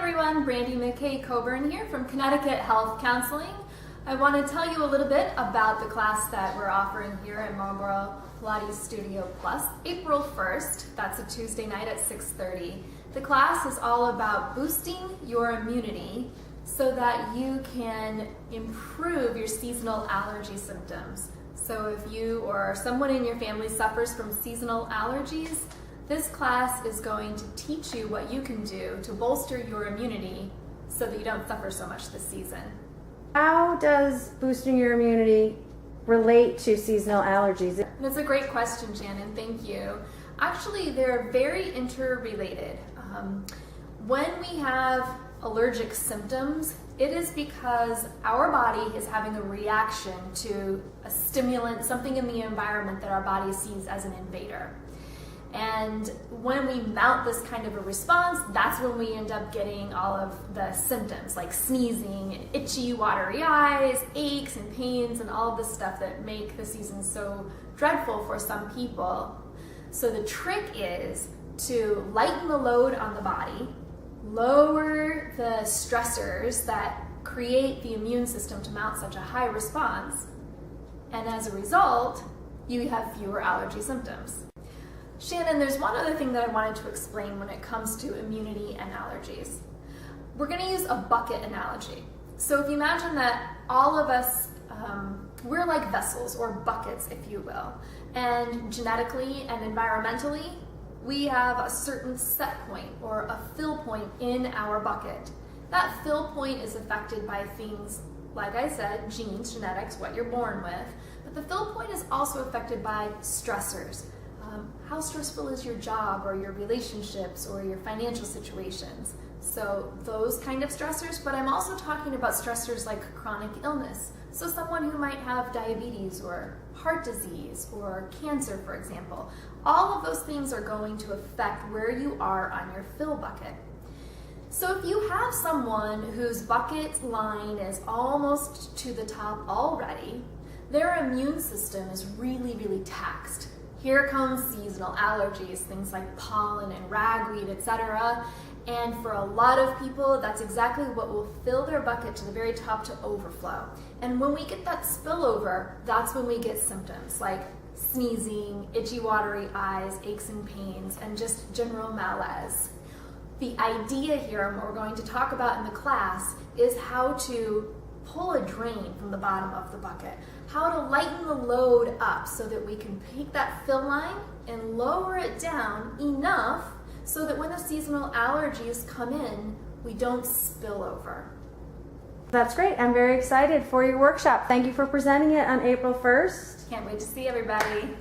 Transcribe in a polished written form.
everyone, Brandy McKay Coburn here from Connecticut Health Counseling. I want to tell you a little bit about the class that we're offering here at Marlboro Pilates Studio Plus, April 1st. That's a Tuesday night at 6:30. The class is all about boosting your immunity so that you can improve your seasonal allergy symptoms. So if you or someone in your family suffers from seasonal allergies, this class is going to teach you what you can do to bolster your immunity so that you don't suffer so much this season. How does boosting your immunity relate to seasonal allergies? That's a great question, Shannon. Thank you. Actually, they're very interrelated. When we have allergic symptoms, it is because our body is having a reaction to a stimulant, something in the environment that our body sees as an invader. And when we mount this kind of a response, that's when we end up getting all of the symptoms like sneezing, itchy, watery eyes, aches and pains, and all of the stuff that make the season so dreadful for some people. So the trick is to lighten the load on the body, lower the stressors that create the immune system to mount such a high response, and as a result, you have fewer allergy symptoms. Shannon, there's one other thing that I wanted to explain when it comes to immunity and allergies. We're going to use a bucket analogy. So if you imagine that all of us, we're like vessels or buckets, if you will, and genetically and environmentally, we have a certain set point or a fill point in our bucket. That fill point is affected by things, like I said, genes, genetics, what you're born with, but the fill point is also affected by stressors. How stressful is your job or your relationships or your financial situations? So those kind of stressors, but I'm also talking about stressors like chronic illness. So someone who might have diabetes or heart disease or cancer, for example. All of those things are going to affect where you are on your fill bucket. So if you have someone whose bucket line is almost to the top already, their immune system is really, really taxed. Here comes seasonal allergies, things like pollen and ragweed, etc. And for a lot of people, that's exactly what will fill their bucket to the very top to overflow. And when we get that spillover, that's when we get symptoms like sneezing, itchy, watery eyes, aches and pains, and just general malaise. The idea here, and what we're going to talk about in the class, is how to pull a drain from the bottom of the bucket, how to lighten the load up so that we can take that fill line and lower it down enough so that when the seasonal allergies come in, we don't spill over. That's great. I'm very excited for your workshop. Thank you for presenting it on April 1st. Can't wait to see everybody.